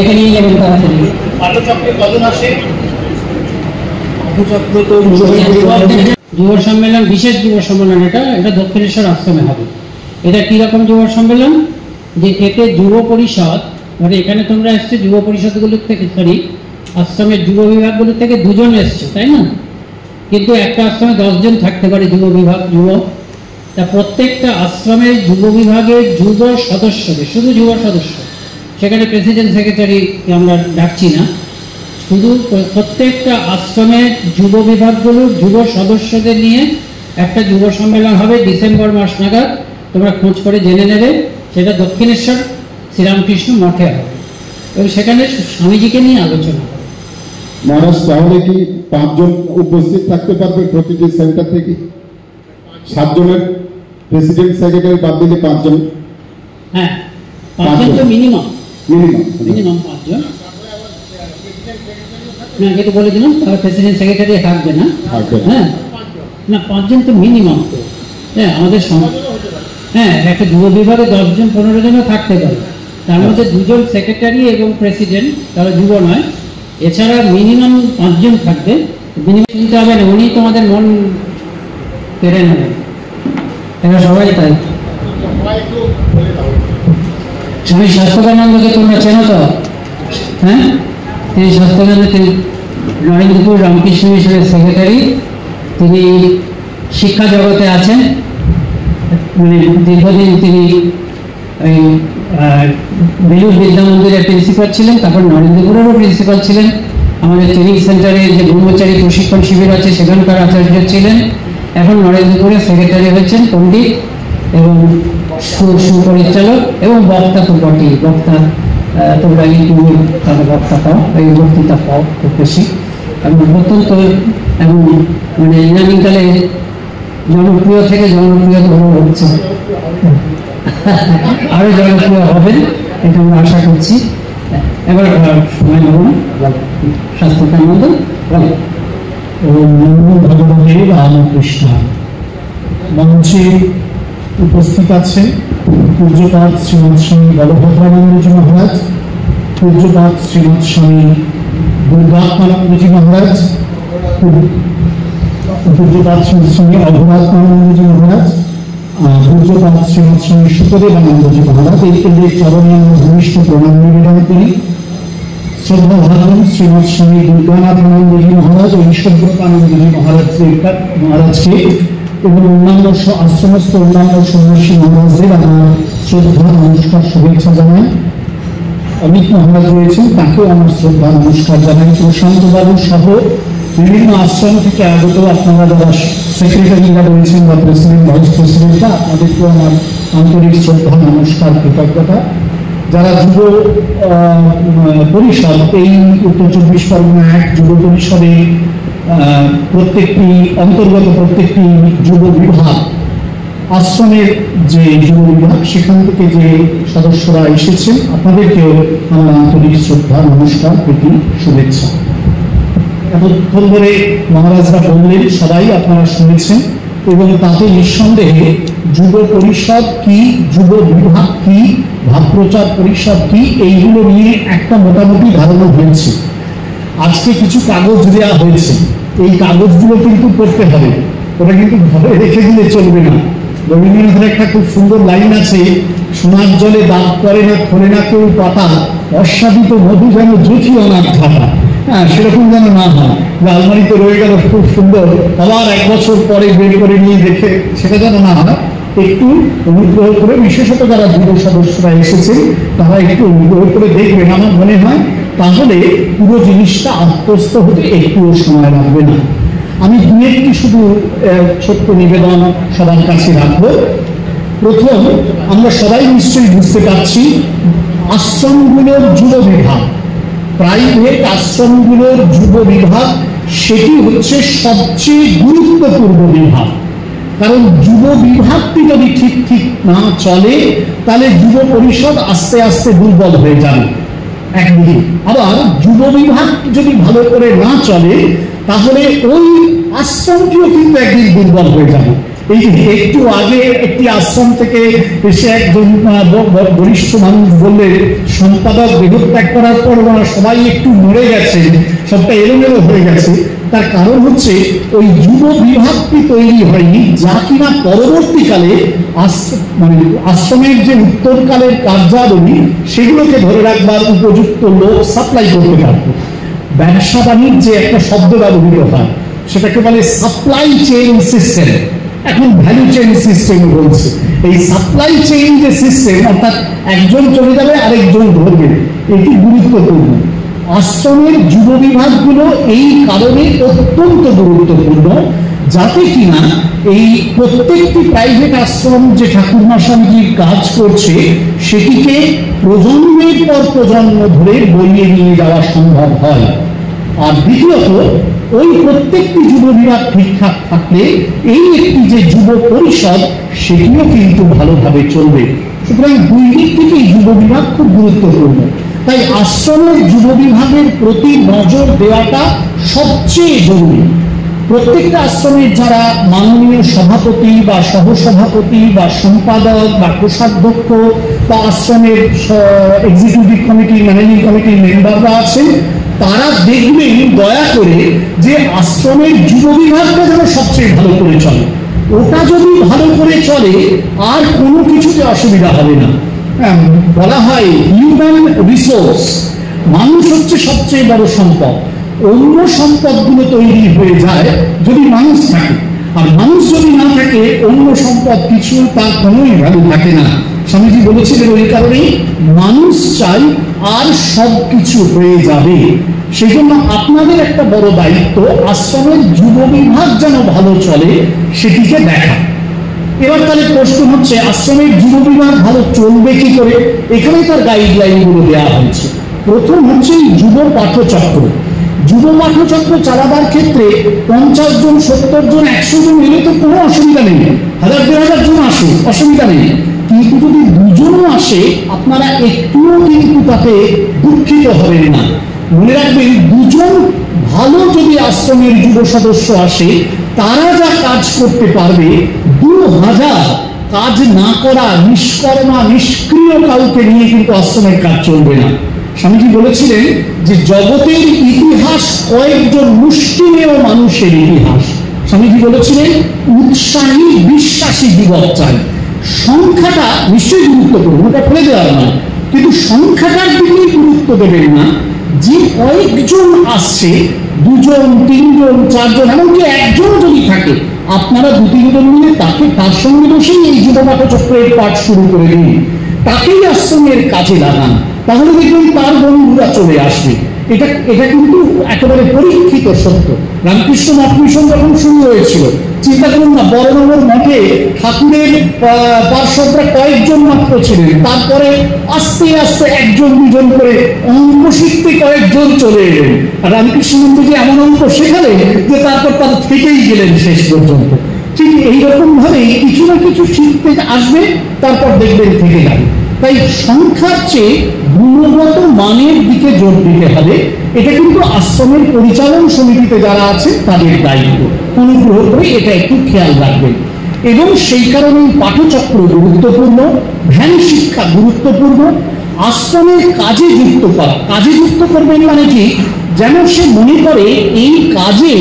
দেখে নিয়ে যাবেন তাড়াতাড়ি। পাঠচক্রে কজন আসে? পাঠচক্র তো যুব সম্মেলন, বিশেষ যুব সম্মেলন, এটা দক্ষিণেশ্বর আশ্রমে হবে। এটা কিরকম যুব সম্মেলন, যে এতে যুব পরিষদ, মানে এখানে তোমরা এসছো যুব পরিষদগুলোর থেকে, সরি আশ্রমের যুব বিভাগগুলোর থেকে 2 জন এসছো, তাই না? কিন্তু একটা আশ্রমে 10 জন থাকতে পারে যুব বিভাগ, তা প্রত্যেকটা আশ্রমের যুব বিভাগের যুব সদস্যদের, শুধু যুব সদস্য, সেখানে প্রেসিডেন্ট সেক্রেটারি আমরা ডাকছি না, শুধু প্রত্যেকটা আশ্রমের যুব বিভাগগুলোর যুব সদস্যদের নিয়ে একটা যুব সম্মেলন হবে ডিসেম্বর মাস নাগাদ। তোমরা খোঁজ করে জেনে নেবে। সেটা দক্ষিণেশ্বর শ্রীরামকৃষ্ণ মঠে হবে এবং সেখানে স্বামীজিকে নিয়ে আলোচনা হবে। মহারাজ, তাহলে কি 5 জন উপস্থিত থাকতে পারবে প্রতিটি সেন্টার থেকে? 7 জনের প্রেসিডেন্ট সেক্রেটারি বাদ দিলে 5 জন? হ্যাঁ, 5 জন তো মিনিমাম 5 জন। না, যেটা বলে দিলাম, প্রেসিডেন্ট সেক্রেটারি থাকবে না। হ্যাঁ না, 5 জন তো মিনিমাম। তো হ্যাঁ, আমাদের হ্যাঁ একটা যুব বিভাগে 10 জন 15 জনও থাকতে পারে। তার মধ্যে 2 জন সেক্রেটারি এবং প্রেসিডেন্ট, তারা যুব নয়। এছাড়া মিনিমাম 5 জন থাকবে। মিনিমাম শুনতে হবে না, উনি তোমাদের মন কেড়ে নেবেন। এরা সবাই তাই। স্বামী শাস্ত্রানন্দকে তোমরা চেনো তো? হ্যাঁ, তিনি শাস্ত্রানন্দ, তিনি নরেন্দ্রপুর রামকৃষ্ণ মিশনের সেক্রেটারি। তিনি শিক্ষা জগতে আছেন, মানে দীর্ঘদিন তিনি ওই বেলুর বিদ্যা মন্দিরের প্রিন্সিপাল ছিলেন, তারপর নরেন্দ্রপুরেরও প্রিন্সিপাল ছিলেন। আমাদের ট্রেনিং সেন্টারে যে ব্রহ্মচারী প্রশিক্ষণ শিবির আছে সেখানকার আচার্য ছিলেন। এখন নরেন্দ্রপুরের সেক্রেটারি হয়েছেন পণ্ডিত এবং সুপরিচালক এবং বক্তা তো বটেই। বক্তা তোমরা ইউটিউবে তাদের বক্তা পাও, এই বক্তৃতা পাও খুব বেশি, এবং অত্যন্ত এবং মানে ইদানিংকালে জনপ্রিয় থেকে জনপ্রিয়তর হচ্ছে, আরো জনপ্রিয় হবেন এটা আমরা আশা করছি। এবার সময় নেব না, শাস্ত্রানন্দ বলে। ওম নমো ভগবতে রামকৃষ্ণ। মঞ্চে উপস্থিত আছে পূজ্যপাদ শ্রীমৎ স্বামী বলভদ্রানন্দজি মহারাজ, পূজ্যপাদ শ্রীমৎ স্বামী দুর্গাত্মানন্দজি মহারাজ, পূজ্যপাদ শ্রীমৎ স্বামী অঘরাত্মানন্দজি মহারাজ, পূজ্যপাদ শ্রীমৎ স্বামী সুখদেবানন্দজি মহারাজ। এই চরণে ভূমিষ্ঠ প্রণাম নিবেদন করি। শ্রদ্ধা ভাজন শ্রীমৎ স্বামী দুর্গানাথানন্দজি মহারাজ ও ঈশ্বরব্রতানন্দজি মহারাজকে এবং অন্যান্য সমস্ত অন্যান্য সন্ন্যাসী মহারাজদের আমার শ্রদ্ধা নমস্কার শুভেচ্ছা জানাই। অমিত মহারাজ রয়েছেন, তাকেও আমার শ্রদ্ধা নমস্কার জানাই। প্রশান্ত বাবু সহ বিভিন্ন আশ্রম থেকে আগত আপনারা যারা সেক্রেটারিরা রয়েছেন বা প্রেসিডেন্ট ভাইস প্রেসিডেন্টরা, আপনাদেরকেও আমার আন্তরিক শ্রদ্ধা নমস্কার কৃতজ্ঞতা। যারা যুব পরিষদ, এই উত্তর 24 পরগনা 1 যুব পরিষদে প্রত্যেকটি অন্তর্গত প্রত্যেকটি যুব বিভাগ, আশ্রমের যে যুব বিভাগ সেখান থেকে যে সদস্যরা এসেছেন, আপনাদেরকেও আমার আন্তরিক শ্রদ্ধা নমস্কার প্রীতি শুভেচ্ছা। এতক্ষণ ধরে মহারাজরা বললেন, সবাই আপনারা শুনেছেন, এবং তাতে নিঃসন্দেহে যুব পরিষদ কি, যুব বিভাগ কি, ভাবপ্রচার পরিষদ কি, এইগুলো নিয়ে একটা মোটামুটি ধারণা হয়েছে। আজকে কিছু কাগজ দেওয়া হয়েছে, এই কাগজগুলো কিন্তু পড়তে হবে, ওটা কিন্তু ঘরে রেখে দিলে চলবে না। রবীন্দ্রনাথের একটা খুব সুন্দর লাইন আছে, সোনার জলে দাগ করে না, খোলে না কেউ পাতা, অস্বাদিত মধু যেন জুথি অনাথ ঘাটা। হ্যাঁ, সেরকম যেন না হয় যে আলমারিতে রয়ে গেল খুব সুন্দর, আবার 1 বছর পরে বের করে নিয়ে দেখে, সেটা যেন না হয়। একটু অনুগ্রহ করে, বিশেষত যারা যুব সদস্যরা এসেছেন তারা একটু অনুগ্রহ করে দেখবেন। আমার মনে হয় তাহলে পুরো জিনিসটা আত্মস্থ হতে একটুও সময় লাগবে না। আমি 2-1টি শুধু ছোট্ট নিবেদন সবার কাছে রাখবো। প্রথম, আমরা সবাই নিশ্চয়ই বুঝতে পারছি আশ্রমগুলোর যুব বিভাগ, প্রাইভেট আশ্রমগুলোর যুব বিভাগ, সেটি হচ্ছে সবচেয়ে গুরুত্বপূর্ণ বিভাগ। কারণ যুব বিভাগটি যদি ঠিক না চলে, তাহলে যুব পরিষদ আস্তে আস্তে দুর্বল হয়ে যাবে একদিকে। আবার যুব বিভাগ যদি ভালো করে না চলে, তাহলে ওই আশ্রমটিও কিন্তু একদিন দুর্বল হয়ে যাবে। এই একটু আগে একটি আশ্রম থেকে এসে একজন বরিষ্ঠ মানুষ বললেন সম্পাদক দেহত্যাগ করার পর ওরা সবাই একটু মরে গেছে, সবটা এলোমেলো হয়ে গেছে। তার কারণ হচ্ছে ওই যুব বিভাগটি তৈরি হয়নি, যা কিনা পরবর্তীকালে আশ্রমের যে উত্তরকালের কার্যাবলী সেগুলোকে ধরে রাখবার উপযুক্ত লোক সাপ্লাই করতে পারত। ব্যবসা বাণিজ্যে একটা শব্দ ব্যবহৃত হয়, সেটাকে বলে সাপ্লাই চেইন সিস্টেম, এখন ভ্যালু চেইন সিস্টেম বলছে। এই সাপ্লাই চেইন যে সিস্টেম, অর্থাৎ একজন চলে যাবে আরেকজন ধরবে, এটি গুরুত্বপূর্ণ। আশ্রমের যুব বিভাগগুলো এই কারণে অত্যন্ত গুরুত্বপূর্ণ, যাতে কিনা এই প্রত্যেকটি প্রাইভেট আশ্রম যে ঠাকুরমা স্বামীজির কাজ করছে সেটিকে প্রজন্মের পর প্রজন্ম ধরে বইয়ে নিয়ে যাওয়া সম্ভব হয়। আর দ্বিতীয়ত, ওই প্রত্যেকটি যুব বিভাগ ঠিকঠাক থাকলে এই একটি যে যুব পরিষদ সেটিও কিন্তু ভালোভাবে চলবে। সুতরাং দুই দিক থেকেই যুব বিভাগ খুব গুরুত্বপূর্ণ। তাই আশ্রমের যুব বিভাগের প্রতি নজর দেওয়াটা সবচেয়ে জরুরি। প্রত্যেকটা আশ্রমের যারা মাননীয় সভাপতি বা সহসভাপতি বা সম্পাদক বা কোষাধ্যক্ষ বা আশ্রমের এক্সিকিউটিভ কমিটি, ম্যানেজিং কমিটির মেম্বাররা আছেন, তারা দেখবেন দয়া করে যে আশ্রমের যুব বিভাগটা যেন সবচেয়ে ভালো করে চলে। ওটা যদি ভালো করে চলে আর কোনো কিছুতে অসুবিধা হবে না। বলা হয় হিউম্যান রিসোর্স, মানুষ হচ্ছে সবচেয়ে বড় সম্পদ। অন্য সম্পদগুলো তৈরি হয়ে যায় যদি মানুষ থাকে, আর মানুষ যদি না থাকে অন্য সম্পদ কিছু তার কোনোই ভ্যালু থাকে না। স্বামীজি বলেছিলেন ওই কারণেই মানুষ চাই আর সব কিছু হয়ে যাবে। সেই জন্য আপনাদের একটা বড় দায়িত্ব আশ্রমের যুব বিভাগ যেন ভালো চলে সেটিকে দেখা। এবার তাহলে প্রশ্ন হচ্ছে আশ্রমের যুব বিভাগ ভালো চলবে কি করে? এখানে তার গাইডলাইন গুলো দেওয়া হয়েছে। প্রথম হচ্ছে যুব পাঠচক্র। যুব পাঠচক্র চালাবার ক্ষেত্রে 50 জন, 70 জন, 100 জন এলে তো কোনো অসুবিধা নেই, 1000-2000 জন আসুক, অসুবিধা নেই। কিন্তু যদি দুজনও আসে আপনারা একটুও কিন্তু তাতে দুঃখিত হবেন না। মনে রাখবেন, দুজন ভালো যদি আশ্রমের যুব সদস্য আসে, তারা যা কাজ করতে পারবে 2000 কাজ না করা নিষ্কর্মা নিষ্ক্রিয় কাউকে নিয়ে কিন্তু আশ্রমের কাজ চলবে না। স্বামীজি বলেছিলেন যে জগতের ইতিহাস কয়েকজন মুষ্টিমেয় মানুষের ইতিহাস। স্বামীজি বলেছিলেন উৎসাহী বিশ্বাসী যুবক চাই। সংখ্যাটা নিশ্চয়ই গুরুত্বপূর্ণ, ওটা ফেলে দেওয়া নয়, কিন্তু সংখ্যাটার দিকেই গুরুত্ব দেবেন না। যে কয়েকজন আসছে, 2 জন, 3 জন, 4 জন, এমনকি একজনও যদি থাকে, আপনারা 2-3 জন মিলে তার সঙ্গে বসেই এই যুব পাঠচক্রের পাঠ শুরু করে দিন, তাকেই আশ্রমের কাজে লাগান, তাহলে দেখবেন তার বন্ধুরা চলে আসবে। এটা কিন্তু একেবারে পরীক্ষিত সত্য। রামকৃষ্ণ মঠ মিশন যখন শুরু হয়েছিল, চিন্তা করুন না, বড়নগর মঠে ঠাকুরের পার্শ্বদরা কয়েকজন মাত্র ছিলেন, তারপরে আস্তে আস্তে 1-2 করে অঙ্ক শিখতে কয়েকজন চলে এলেন। আর রামকৃষ্ণ মন্দিরে এমন অঙ্ক শেখালেন যে তারপর তারা থেকেই গেলেন শেষ পর্যন্ত। ঠিক এইরকম ভাবেই কিছু না কিছু শিখতে আসবে, তারপর দেখবেন থেকে যাবে। তাই সংখ্যার চেয়ে গুণগত মানের দিকে জোর দিতে হবে। এটা কিন্তু আশ্রমের পরিচালন সমিতিতে যারা আছে তাদের দায়িত্ব। অনুগ্রহ করে এটা একটু খেয়াল রাখবেন। এবং সেই কারণে পাঠচক্র গুরুত্বপূর্ণ, ধ্যান শিক্ষা গুরুত্বপূর্ণ। আশ্রমের কাজে যুক্ত করা, কাজে যুক্ত করবেন মানে কি, যেন সে মনে করে এই কাজে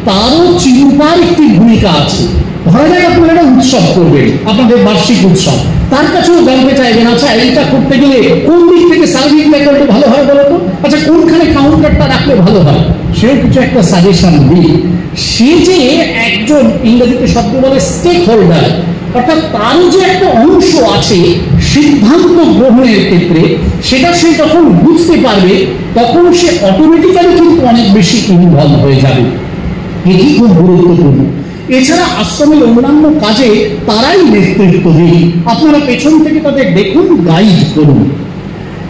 তারও চিরকাল একটি ভূমিকা আছে। ধরা যাক আপনারা একটা উৎসব করবেন, আপনাদের বার্ষিক উৎসব, তার কাছেও জানতে চাইবেন আচ্ছা এইটা করতে গেলে কোন দিক থেকে সার্ভিস রেকর্ডটা ভালো হয় বলতো, আচ্ছা কোনখানে কাউন্টারটা রাখলে ভালো হয়, সেও কিছু একটা সাজেশন দিই। সে যে একজন, ইংরেজিতে শব্দ বলে স্টেক হোল্ডার, অর্থাৎ তারও যে একটা অংশ আছে সিদ্ধান্ত গ্রহণের ক্ষেত্রে, সেটা সে যখন বুঝতে পারবে তখন সে অটোমেটিক্যালি কিন্তু অনেক বেশি ইনভলভ হয়ে যাবে। এটি খুব গুরুত্বপূর্ণ। এছাড়া আশ্রমের অন্যান্য কাজে তারাই নেতৃত্ব দিন, আপনারা পেছন থেকে তাদের দেখুন, গাইড করুন।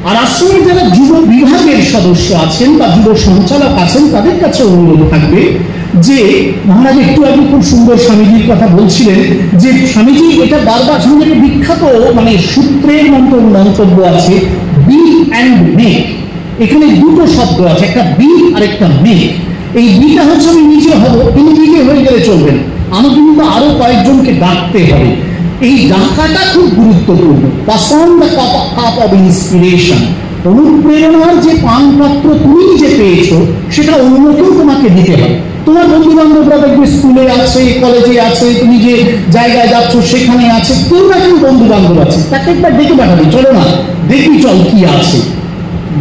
আর আশ্রমের যারা যুব বিভাগের সদস্য আছেন বা যুব সঞ্চালক আছেন, তাদের কাছে অনুরোধ থাকবে যে মহারাজ একটু আগে খুব সুন্দর স্বামীজির কথা বলছিলেন, যে স্বামীজি এটা বারবার স্বামীজির বিখ্যাত সূত্রের মন্তব্য আছে, বি অ্যান্ড মেক। এখানে 2টো শব্দ আছে, একটা বি আর একটা মেক। এই বিটা হচ্ছে আমি নিজে হব, তিনি নিজে হয়ে গেলে চলবে না, আমাকে কিন্তু আরো কয়েকজনকে ডাকতে হবে। এই ডাকাটা খুব গুরুত্বপূর্ণ। Pass on the cup of inspiration, অনুপ্রেরণার যে পানপাত্র তুমি যে পেয়েছো সেটা অন্যকেও তোমাকে দিতে হবে। তোমার বন্ধু বান্ধবরা দেখবে স্কুলে আছে, কলেজে আছে, তুমি যে জায়গায় যাচ্ছ সেখানে আছে, কেউ না কেউ বন্ধু বান্ধব আছে, তাকে একবার ডেকে পাঠাবে, চলো না দেখি চল কি আছে।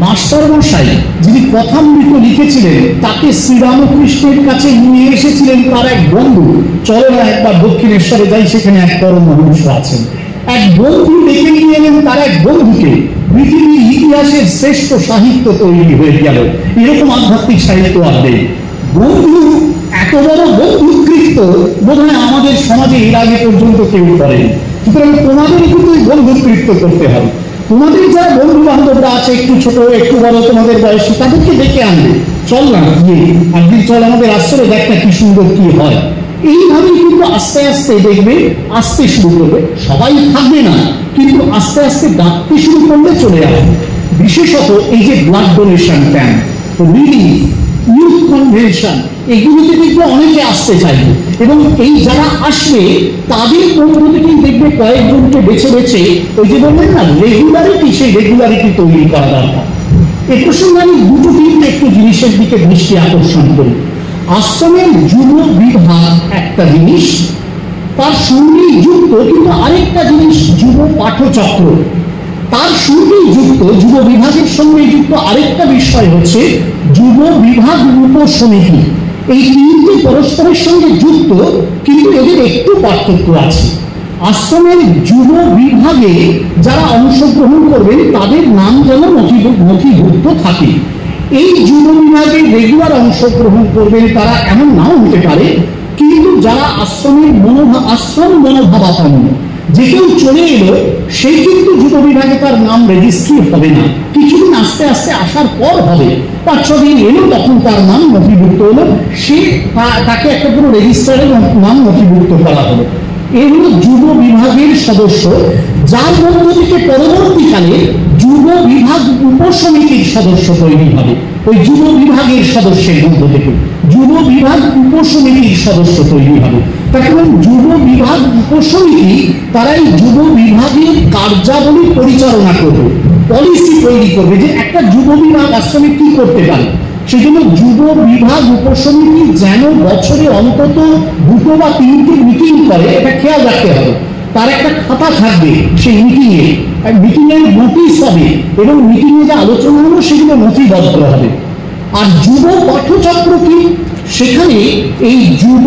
মাস্টার মশাই যিনি কথামৃত লিখেছিলেন তাকে শ্রীরামকৃষ্ণের কাছে নিয়ে এসেছিলেন তার এক বন্ধু, চলো না একবার দক্ষিণেশ্বরে যাই, সেখানে এক পরম মহাপুরুষ আছেন। এক বন্ধু ডেকে নিয়ে এলেন তার এক বন্ধুকে, পৃথিবীর ইতিহাসের শ্রেষ্ঠ সাহিত্য তৈরি হয়ে গেল। এরকম আধ্যাত্মিক সাহিত্য আর নেই। বন্ধু এত বড় বন্ধুকৃত্য বোধহয় আমাদের সমাজে এর আগে পর্যন্ত কেউ করেনি। সুতরাং তোমাদের কিন্তু বন্ধুকৃত্য করতে হবে। তোমাদের যারা বন্ধু বান্ধবরা আছে একটু ছোট একটু বড় তোমাদের বয়সী, তাদেরকে ডেকে আনবে, চল না গিয়ে একদিন চল আমাদের আশ্রমে দেখ না কি সুন্দর কি হয়। এইভাবেই কিন্তু আস্তে আস্তে দেখবে আসতে শুরু করবে। সবাই থাকবে না, কিন্তু আস্তে আস্তে ডাকতে শুরু করলে চলে আসবে। বিশেষত এই যে blood donation camp, relief, youth convention, এগুলোতে দেখবে অনেকে আসতে চাইবে, এবং এই যারা আসবে তাদের মধ্য থেকেই দেখবে কয়েকজনকে বেছে বেছে ওই যে বললেন না রেগুলারিটি, সেই রেগুলারিটি তৈরি করা দরকার। এ প্রসঙ্গে আমি দুটো তিনটে একটু জিনিসের দিকে দৃষ্টি আকর্ষণ করি। আশ্রমের যুব বিভাগ একটা জিনিস, তার সঙ্গেই যুক্ত কিন্তু আরেকটা জিনিস যুব পাঠচক্র। তার সঙ্গেই যুক্ত যুব বিভাগের সঙ্গে যুক্ত আরেকটা বিষয় হচ্ছে যুব বিভাগ উপসমিতি। এই তিনটি পরস্পরের সঙ্গে যুক্ত, কিন্তু এদের একটু পার্থক্য আছে। আশ্রমের যুব বিভাগে যারা অংশগ্রহণ করবেন তাদের নাম যেন নথিভুক্ত থাকে। এই যুব বিভাগে রেগুলার অংশগ্রহণ করবেন তারা এমন নাও হতে পারে, কিন্তু যারা আশ্রম মনোভাবাপন্ন, যে কেউ চলে এলো সেই কিন্তু যুব বিভাগে তার নাম রেজিস্ট্রি হবে না, কিছুদিন আস্তে আস্তে আসার পর হবে। 5-6 দিন এলো তখন তার নাম নথিভুক্ত হলো, সে তাকে একটা পুরো রেজিস্টারে নাম নথিভুক্ত করা হলো। এই হলো যুব বিভাগের সদস্য, যার মধ্য থেকে পরবর্তীকালে যুব বিভাগ উপসমিতির সদস্য তৈরি হবে। ওই যুব বিভাগের সদস্যের মধ্য থেকে যুব বিভাগ উপসমিতির সদস্য তৈরি হবে। তখন যুব বিভাগ উপসমিতি তারা এই যুব বিভাগের কার্যাবলী পরিচালনা করবে, পলিসি তৈরি করবে যে একটা যুব বিভাগ আশ্রমে কি করতে পারে। সেজন্য যুব বিভাগ উপসমিতি যেন বছরে অন্তত 2 বা 3টি মিটিং করে, এটা খেয়াল রাখতে হবে। তার একটা খাতা থাকবে, সেই মিটিংয়ের নোটিশ হবে, এবং মিটিংয়ে যে আলোচনা হলো সেগুলো নথিবদ্ধ হবে। আর যুব পাঠচক্র কি, সেখানে এই যুব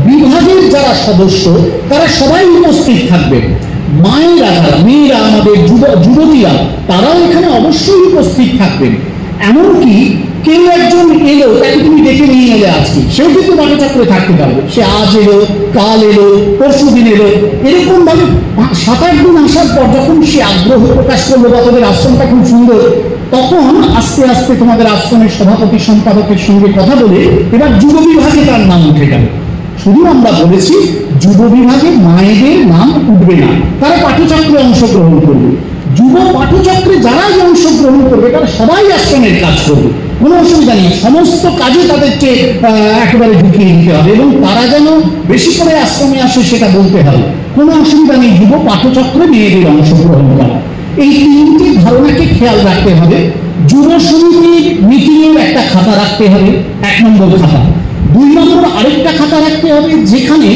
বিভাগের যারা সদস্য তারা সবাই উপস্থিত থাকবে। মায়েরা, মেয়েরা, আমাদের যুবতীরা তারাও এখানে অবশ্যই উপস্থিত থাকবেন। এমনকি কেউ একজন এলো, তাকে তুমি ডেকে নিয়ে এলে আজকে, সেও কিন্তু পাঠচক্রে থাকতে পারবে। সে আজ এলো, কাল এলো, পরশু দিন এলো, এরকম ভাবে 7-8 দিন আসার পর যখন সে আগ্রহ প্রকাশ করলো বা তাদের আশ্রমটা খুব সুন্দর, তখন আস্তে আস্তে তোমাদের আশ্রমের সভাপতি সম্পাদকের সঙ্গে কথা বলে এবার যুব বিভাগে তার নাম উঠে গেল। শুধু আমরা বলেছি যুব বিভাগে মায়েদের নাম উঠবে না, তারা পাঠচক্রে অংশগ্রহণ করবে। যুব পাঠচক্রে যারাই অংশগ্রহণ করবে তারা সবাই আশ্রমের কাজ করবে, কোনো অসুবিধা নেই। সমস্ত কাজে তাদেরকে একেবারে ঢুকিয়ে দিতে হবে, এবং তারা যেন বেশি করে আশ্রমে আসে সেটা বলতে হবে, কোনো অসুবিধা নেই যুব পাঠচক্রে মেয়েদের অংশগ্রহণ করা। এই 3টি ধারণাকে খেয়াল রাখতে হবে। যুব সমিতির মিটিংয়ের একটা খাতা রাখতে হবে, 1 নম্বর খাতা। 2 নম্বর আরেকটা খাতা রাখতে হবে, যেখানে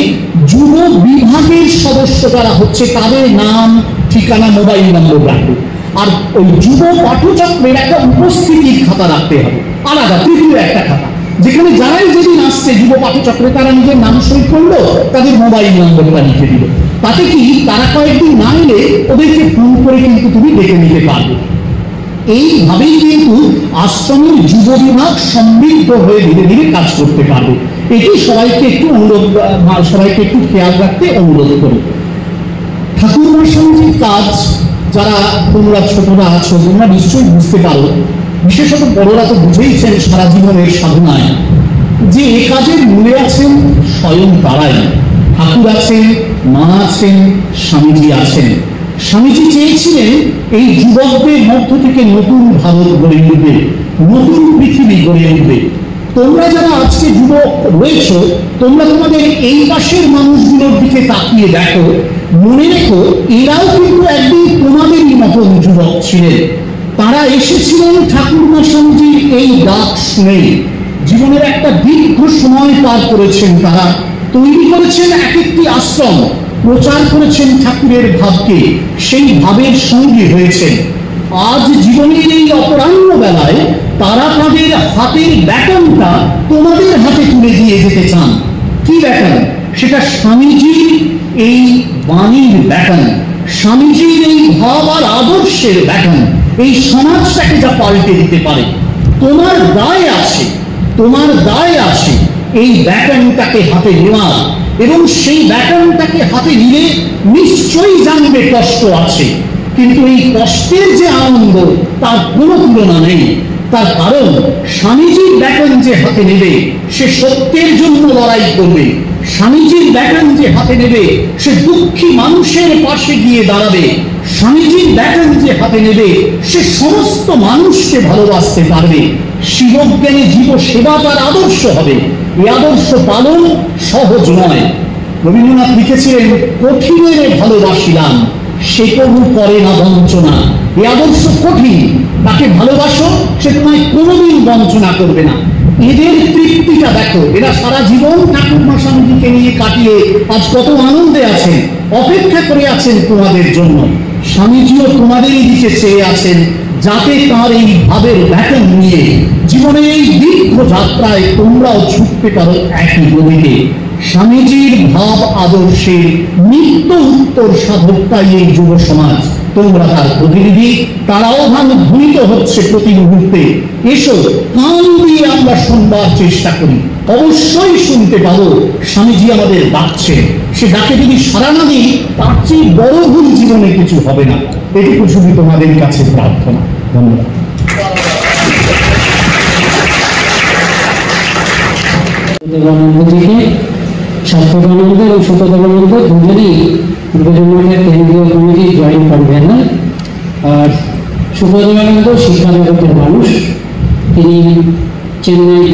যুব বিভাগের সদস্য যারা হচ্ছে তাদের নাম, ঠিকানা, মোবাইল নম্বর রাখবে। আর ওই যুব পাঠচক্রের একটা উপস্থিতির খাতা রাখতে হবে আলাদা, তৃতীয় একটা খাতা, যেখানে যারাই যেদিন আসছে যুব পাঠচক্রে তারা নিজের নাম সই করলো, তাদের মোবাইল নম্বরটা লিখে দিল। তাতে কি তারা কয়েকদিন না এলে ওদেরকে ফোন করে কিন্তু তুমি ডেকে নিতে পারবে। এইভাবেই কিন্তু আশ্রমের যুব বিভাগ সমৃদ্ধ হয়ে ধীরে ধীরে কাজ করতে পারবে। এটি সবাইকে একটু খেয়াল রাখতে অনুরোধ করি। ঠাকুরমা স্বামীজির কাজ যারা তোমরা ছোটরা আছো তোমরা নিশ্চয়ই বুঝতে পারো, বিশেষত বড়রা তো বুঝেইছেন সারা জীবনের সাধনায়, যে এ কাজের মূলে আছেন স্বয়ং তারাই। ঠাকুর আছেন, মা আছেন, স্বামীজি আছেন। স্বামীজি চেয়েছিলেন এই যুবকদের মধ্য থেকে নতুন ভারত গড়ে উঠবে, নতুন পৃথিবী গড়ে উঠবে। তোমরা যারা আজকে যুবক রয়েছে, তোমরা তোমাদের এই পাশের মানুষগুলোর দিকে তাকিয়ে দেখো, মনে রেখো এরাও কিন্তু একদিন তোমাদেরই মতন যুবক ছিলেন। তারা এসেছিলেন ঠাকুরমা স্বামীজির এই ডাক শুনে। জীবনের একটা দীর্ঘ সময় পার করেছেন তারা, তৈরি করেছেন এক একটি আশ্রম, প্রচার করেছেন ঠাকুরের ভাবকে, সেই ভাবের সঙ্গে হয়েছেন। আজ জীবনের এই অপরাহ্ন বেলায় তারা তাদের হাতের ব্যাটনটা তোমাদের হাতে তুলে দিয়ে যেতে চান। কি ব্যাটন? সেটা স্বামীজির এই বাণীর ব্যাটন, স্বামীজির এই ভাব আর আদর্শের ব্যাটন, এই সমাজটাকে যা পাল্টে দিতে পারে। তোমার দায় আছে, তোমার দায় আছে এই ব্যাটনটাকে হাতে নেওয়ার, এবং সেই ব্যাটনটাকে হাতে নিলে নিশ্চয়ই জানবে কষ্ট আছে, কিন্তু এই কষ্টের যে আনন্দ তার কোনো তুলনা নেই। তার কারণ স্বামীজির ব্যাটন যে হাতে নেবে সে সত্যের জন্য লড়াই করবে, স্বামীজির ব্যাটন যে হাতে নেবে সে দুঃখী মানুষের পাশে গিয়ে দাঁড়াবে, স্বামীজির ব্যাটন যে হাতে নেবে সে সমস্ত মানুষকে ভালোবাসতে পারবে। শিবজ্ঞানী জীব সেবা তার আদর্শ হবে। এই আদর্শ পালন সহজ নয়। রবীন্দ্রনাথ লিখেছিলেন, কঠিনের ভালোবাসিলাম সে কবু করে না বঞ্চনা। এই আদর্শ কঠিন, তাকে ভালোবাসো, সে তোমায় কোনোদিন বঞ্চনা করবে না। এদের তৃপ্তিটা দেখো, এরা সারা জীবন ঠাকুরমা স্বামীজিকে নিয়ে কাটিয়ে আজ কত আনন্দে আছেন, অপেক্ষা করে আছেন তোমাদের জন্য। স্বামীজিও তোমাদেরই দিকে চেয়ে আছেন, যাতে তার এই ভাবের ব্যাটন নিয়ে জীবনের এই দীর্ঘ যাত্রায় তোমরাও ছুটতে পারো একই গতিতে। স্বামীজির ভাব আদর্শের নিত্য উত্তর সাধকটাই এই যুব সমাজ, তোমরা তার প্রতিনিধি। তারাও ধ্বনিত হচ্ছে প্রতি মুহূর্তে। এসো, কান দিয়ে আমরা শুনবার চেষ্টা করি, অবশ্যই শুনতে পাবো স্বামীজি আমাদের ডাকছে। সে ডাকে যদি সাড়া না দিই, তার চেয়ে বড় ভুল জীবনে কিছু হবে না। এটুকু শুধু তোমাদের কাছে প্রার্থনা। ধন্যবাদ। শাস্ত্রানন্দ এবং সুতদেবানন্দ দুজনেই দুজনের কেন্দ্রীয় কমিটি জয়েন কনভেনর। আর সুতদেবানন্দ শিক্ষা জগতের মানুষ, তিনি চেন্নাই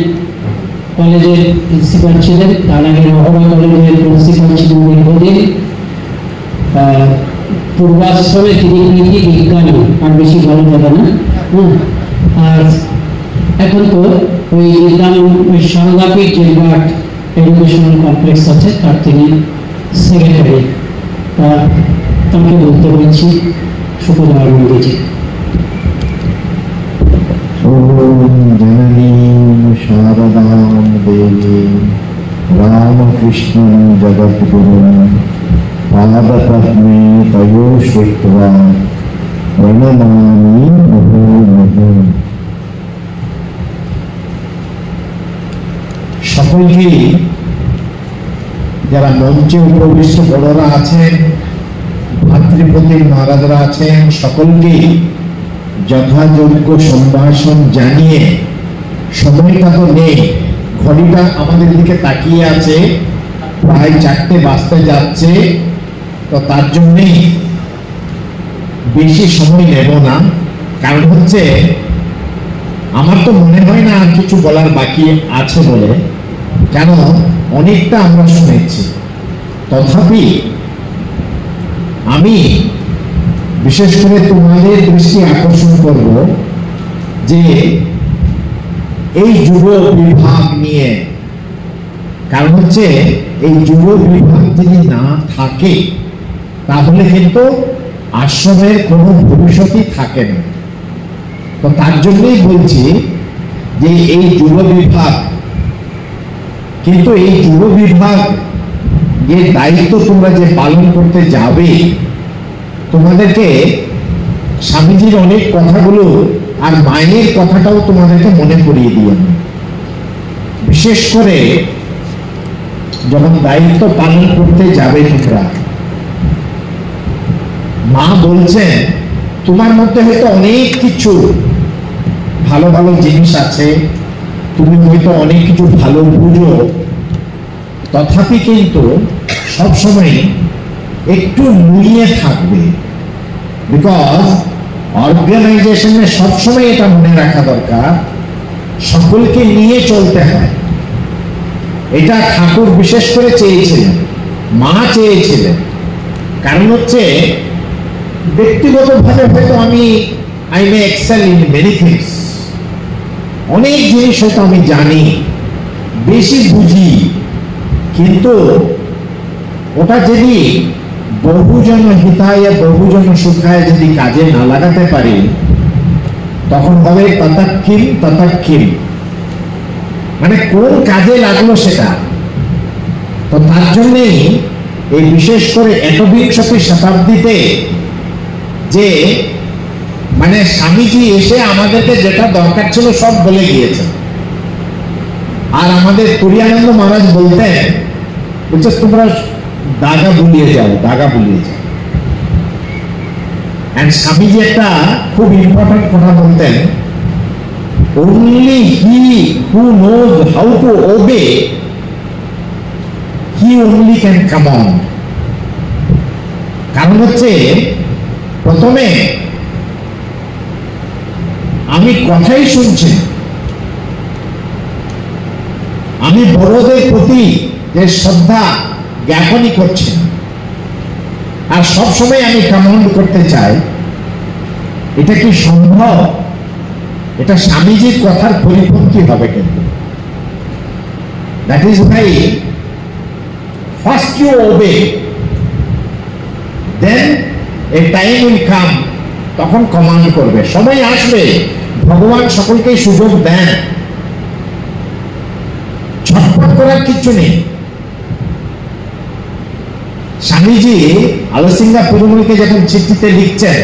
কলেজের প্রিন্সিপাল ছিলেন, তার আগে মহড়া কলেজের প্রিন্সিপাল ছিলেন দীর্ঘদিন। পূর্বাশ্রমে তিনি কৃষি বিজ্ঞানী, আর বেশি ভালো যাবে না। আর এখন তো ওই সারদাপীঠ জিলবার্ট এডুকেশনাল কমপ্লেক্স আছে, তার তিনি সেক্রেটারি। তাকে বলতে বলছি সুখদেবানন্দজি। জননী শারদাম দেবী রামকৃষ্ণ জগদ্গুরু পাদপদ্মে তয়ো শ্রুত্বা প্রণমামি মুহুর্মুহুঃ। সকলকে, যারা মঞ্চে উপবিষ্ট বড়রা আছেন, ভাতৃপতি মহারাজরা আছেন, সকলকে যথাযোগ্য সম্ভাষণ জানিয়ে, সময়টা তো নেই, ঘড়িটা আমাদের দিকে তাকিয়ে আছে, প্রায় 4টে বাজতে যাচ্ছে, তো তার জন্যই বেশি সময় নেব না। কারণ হচ্ছে আমার তো মনে হয় না আর কিছু বলার বাকি আছে বলে, কেন অনেকটা আমরা শুনেছি। তথাপি আমি বিশেষ করে তোমাদের দৃষ্টি আকর্ষণ করব যে এই যুব বিভাগ নিয়ে। কারণ হচ্ছে এই যুব বিভাগ যদি না থাকে তাহলে কিন্তু আশ্রমের কোনো ভবিষ্যৎই থাকে না। তো তার জন্যই বলছি যে এই যুব বিভাগ, কিন্তু এই যুব বিভাগ যে দায়িত্ব তোমরা যে পালন করতে যাবে, তোমাদেরকে স্বামীজির অনেক কথাগুলো আর মায়ের কথাটাও তোমাদেরকে মনে করিয়ে দিও। বিশেষ করে যখন দায়িত্ব পালন করতে যাবে তোমরা, মা বলছেন তোমার মধ্যে হয়তো অনেক কিছু ভালো ভালো জিনিস আছে, তুমি হয়তো অনেক কিছু ভালো বুঝো, তথাপি কিন্তু সবসময় একটু নুয়ে থাকবে। বিকজ অর্গানাইজেশনে সবসময় এটা মনে রাখা দরকার সকলকে নিয়ে চলতে হয়। এটা ঠাকুর বিশেষ করে চেয়েছিলেন, মা চেয়েছিলেন। কারণ হচ্ছে ব্যক্তিগতভাবে হয়তো I may excel in many things, অনেক জিনিস হয়তো আমি জানি, বেশি বুঝি, কিন্তু ওটা যদি বহুজন হিতায় বহুজন সুখায় যদি কাজে না লাগাতে পারি, তখন হবে ততক্ষিম, মানে কোন কাজে লাগলো সেটা। তো তার জন্যই এই বিশেষ করে একবিংশতি শতাব্দীতে যে মানে স্বামীজি এসে আমাদেরকে যেটা দরকার ছিল সব বলে গিয়েছেন। আর আমাদের তুরিয়ানন্দ মহারাজ বলতেন, বলছে তোমরা দাগা ভুলিয়ে যাও। এন্ড স্বামীজি একটা খুব ইম্পর্টেন্ট কথা বলতেন, only he who knows how to obey, he only can command. কারণ হচ্ছে প্রথমে আমি কথাই শুনছি, আমি বড়দের প্রতি যে শ্রদ্ধা জ্ঞাপনই করছি, আর সবসময় আমি কমান্ড করতে চাই, এটা কি সম্ভব? এটা স্বামীজির কথার পরিপন্থী হবে। কিন্তু দ্যাট ইজ ভাই, first you obey, then a time will come, তখন কমান্ড করবে, সময় আসবে। ভগবান সকলকে সুযোগ দেন, ছটফট করার কিছু নেই। স্বামীজি আলোসিঙ্গা পুরমণিকে যখন চিঠিতে লিখছেন,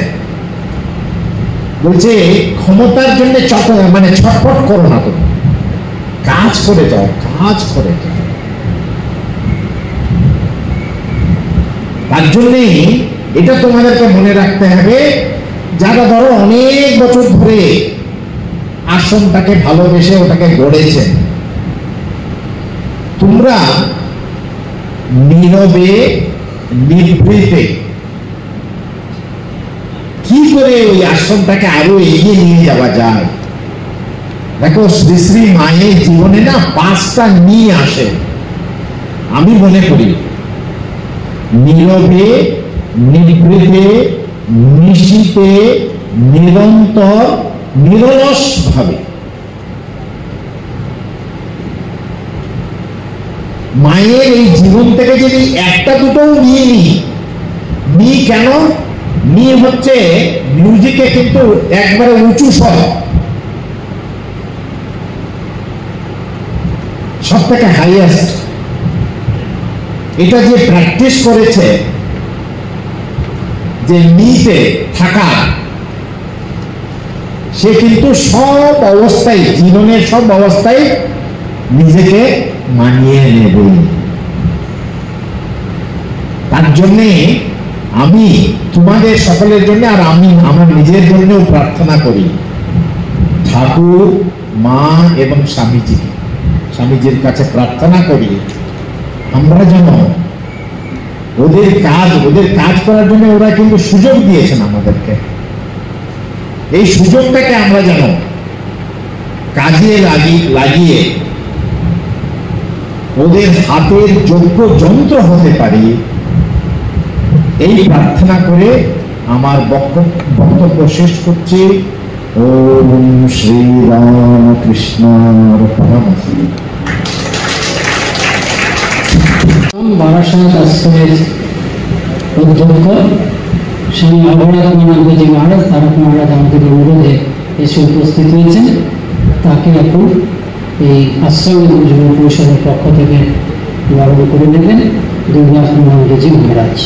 বলছে ক্ষমতার জন্য ছটফট করো না, তুমি কাজ করে যাও। তার জন্যই এটা তোমাদেরকে মনে রাখতে হবে, যারা ধরো অনেক বছর ধরে আশ্রমটাকে ভালোবেসে ওটাকে গড়েছেন, তোমরা নীরবে নিভৃতে কি করে ওই আশ্রমটাকে আরো এগিয়ে নিয়ে যাওয়া যায়। দেখো শ্রী শ্রী মায়ের জীবনে না 5টা নিয়ে আসে, আমি মনে করি নীরবে নিভৃতে নিশিতে নিরন্তর নিরলস ভাবে। মায়ের এই জীবন থেকে যদি একটা দুটোও নিয়ে নিই কেন নিয়ে হচ্ছে মিউজিকে কিন্তু একবারে উঁচু স্বর, সব থেকে হাইয়েস্ট। এটা যে প্র্যাকটিস করেছে যে নিতে থাকা, সে কিন্তু সব অবস্থায়, জীবনের সব অবস্থায় নিজেকে মানিয়ে নেবে। তার জন্যে আমি তোমাদের সকলের জন্য আর আমি আমার নিজের জন্যও প্রার্থনা করি, ঠাকুর, মা এবং স্বামীজির কাছে প্রার্থনা করি, আমরা যেন ওদের কাজ করার জন্য ওরা কিন্তু সুযোগ দিয়েছেন আমাদেরকে, এই সুযোগটাকে আমরা যেন কাজে লাগিয়ে ওদের হাতের যোগ্য যন্ত্র হতে পারি, এই প্রার্থনা করে আমার বক্তব্য শেষ করছি। ওম শ্রী রামকৃষ্ণার্পণমস্তু। বারাসাত আশ্রমের অধ্যক্ষ স্বামী অভয়ানন্দজি মহারাজ, তারক মহারাজ আমাদের অনুরোধে এসে উপস্থিত হয়েছেন। তাকে এখন এই আশ্রমের যুব পরিষদের পক্ষ থেকে বরণ করে নেবেন দুর্গানন্দজি মহারাজ।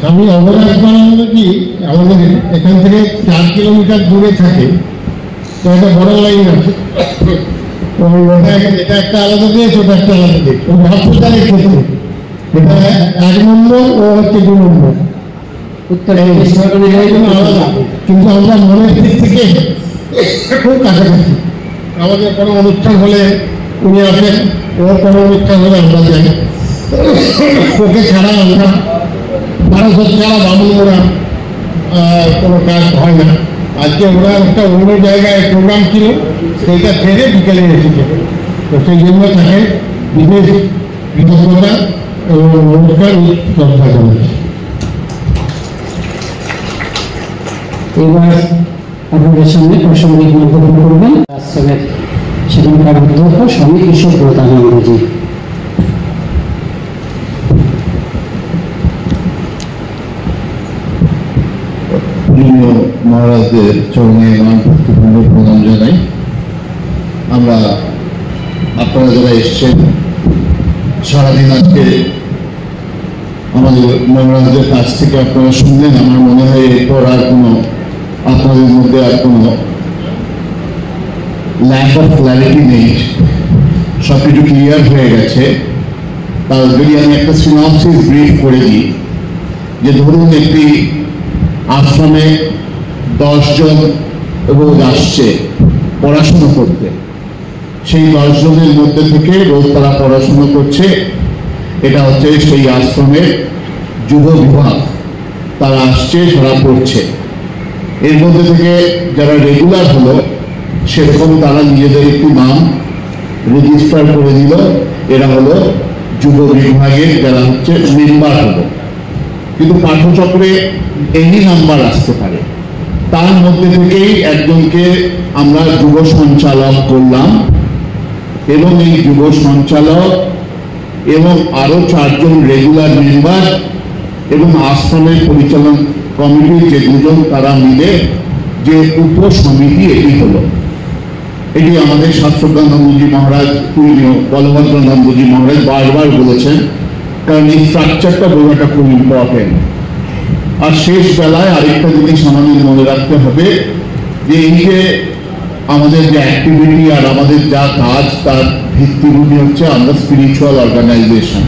স্বামী অভয়ানন্দজি আমাদের এখান থেকে 4 কিলোমিটার দূরে থাকে, তো একটা বড় লাইন আছে, এটা একটা আলাদা দেশ, ওটা একটা আলাদা দেশ, ও হসপিটালের ক্ষেত্রে এটা 1 নম্বর ও হচ্ছে 2 নম্বর। উত্তর চব্বিশ পরগনা এগুলো আলাদা, কিন্তু আমরা মনের দিক থেকে খুব কাছাকাছি। আমাদের কোনো অনুষ্ঠান হলে উনি আসেন, ওর কোনো অনুষ্ঠান হলে আমরা যাই। ওকে ছাড়া আমরা বারাসত ছাড়া বামুনরা কোনো কাজ হয় না। আজকে ওরা একটা অন্য জায়গায় প্রোগ্রাম ছিল, সেইটা ছেড়ে বিকেলে এসেছে। তো সেই জন্য তাকে বিশেষ কৃতজ্ঞতা এবং নমস্কার শ্রদ্ধা জানাচ্ছি। এবার আপনাদের সামনে প্রাসঙ্গিক মন্তব্য করবেন আশ্রমের সেখানকার অধ্যক্ষ স্বামী কৃষ্ণ প্রধানন্দজি। প্রিয় মহারাজদের চরণে আমার ভক্তিপূর্ণ প্রণাম জানাই। আমরা আপনারা যারা এসছেন সারাদিন আজকে আমাদের মহারাজদের কাছ থেকে আপনারা শুনলেন, আমার মনে হয় এরপর আর কোনো আপনাদের মধ্যে আর কোনো ল্যাক অফ ক্ল্যারিটি নেই, সব কিছু ক্লিয়ার হয়ে গেছে। তার যদি আমি একটা সিনপসিস ব্রিফ করে দিই, যে ধরুন একটি আশ্রমে 10 জন রোজ আসছে পড়াশুনো করতে, সেই 10 জনের মধ্যে থেকে রোজ তারা পড়াশুনো করছে, এটা হচ্ছে সেই আশ্রমের যুব বিভাগ, তারা আসছে, তারা পড়ছে। এর মধ্যে থেকে যারা রেগুলার হলো, সেরকম তারা নিজেদের একটু নাম রেজিস্টার করে দিল, এরা হলো যুব বিভাগের যারা হচ্ছে মেম্বার হলো। কিন্তু পাঠচক্রে এনি নাম্বার আসতে পারে, তার মধ্যে থেকেই একজনকে আমরা যুব সঞ্চালক করলাম, এবং এই যুব সঞ্চালক এবং আরো 4 জন রেগুলার মেম্বার এবং আশ্রমের পরিচালন কমিটির যে 2 জন, তারা মিলে যে উপসমিতি এটি হলো। এটি আমাদের শাস্ত্রজ্ঞানন্দজি মহারাজ, বলভদ্রানন্দজি মহারাজ বারবার বলেছেন, কারণ এই স্ট্রাকচারটা বোঝাটা খুব ইম্পর্টেন্ট। আর শেষ বেলায় আরেকটা জিনিস আমাদের মনে রাখতে হবে, যে এই যে আমাদের যে অ্যাক্টিভিটি আর আমাদের যা কাজ, তার ভিত্তিভূমি হচ্ছে আমরা স্পিরিচুয়াল অর্গানাইজেশন।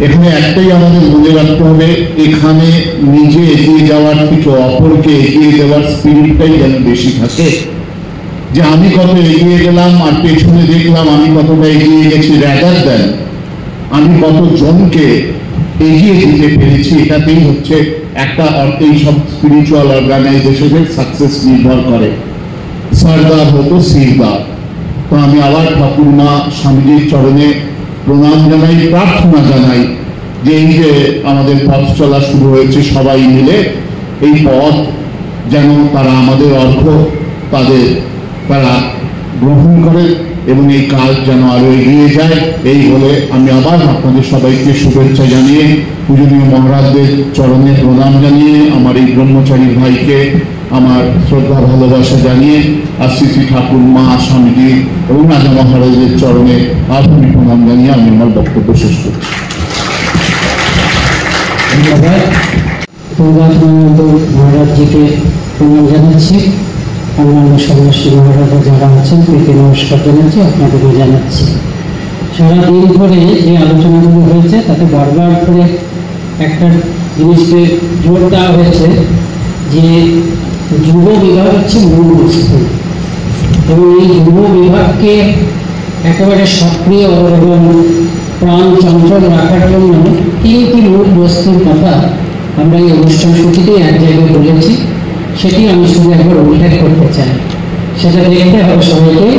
এখানে একটাই আমাদের মনে রাখতে হবে, এখানে নিজে এগিয়ে যাওয়ার কিছু অপরকে এগিয়ে দেওয়ার স্পিরিটটাই যেন বেশি থাকে। যে আমি কত এগিয়ে গেলাম আর পেছনে দেখলাম আমি কতটা এগিয়ে গেছি, রাদার দেন আমি কতজনকে এগিয়ে দিতে পেরেছি, এটাতেই হচ্ছে একটা অর্থেই সব স্পিরিচুয়াল অর্গানাইজেশনের সাকসেস নির্ভর করে। সরদার হতো সিরদার। তো আমি আবার ঠাকুরমা স্বামীজির চরণে প্রণাম জানাই, প্রার্থনা জানাই যে এই যে আমাদের পথ চলা শুরু হয়েছে, সবাই মিলে এই পথ যেন তারা আমাদের অর্ঘ তারা গ্রহণ করে এবং এই কাজ যেন আরো এগিয়ে যায়। এই বলে আমি আবার আপনাদের সবাইকে শুভেচ্ছা জানিয়ে, পূজনীয় মহারাজদের চরণে প্রণাম জানিয়ে, আমার এই ব্রহ্মচারী ভাইকে আমার শ্রদ্ধা ভালোবাসা জানিয়ে, আর শ্রী শ্রী ঠাকুর মা স্বামীজি এবং রাজা মহারাজের চরণে আধুনিক প্রণাম জানিয়ে আমি আমার বক্তব্য শেষ করছি। ধন্যবাদ। পূর্বাত্মানন্দ মহারাজজিকে প্রণাম জানাচ্ছি। অন্যান্য সন্ন্যাসী মহারাজা যারা আছেন প্রীতি নমস্কার জানাচ্ছি, আপনাদেরও জানাচ্ছি। সারাদিন ধরে যে আলোচনাগুলো হয়েছে তাতে বারবার করে একটা জিনিসকে জোর দেওয়া হয়েছে যে যুব বিভাগ হচ্ছে মূল বস্তু, এবং এই যুব বিভাগকে একেবারে সক্রিয় এবং প্রাণ চঞ্চল রাখার জন্য 3টি মূল বস্তুর কথা আমরা এই অনুষ্ঠান সূচিতেই এক জায়গায় বলেছি। সেটি আমি শুধু একবার উল্লেখ করতে চাই। সেটা দেখতে হবে সবাইকে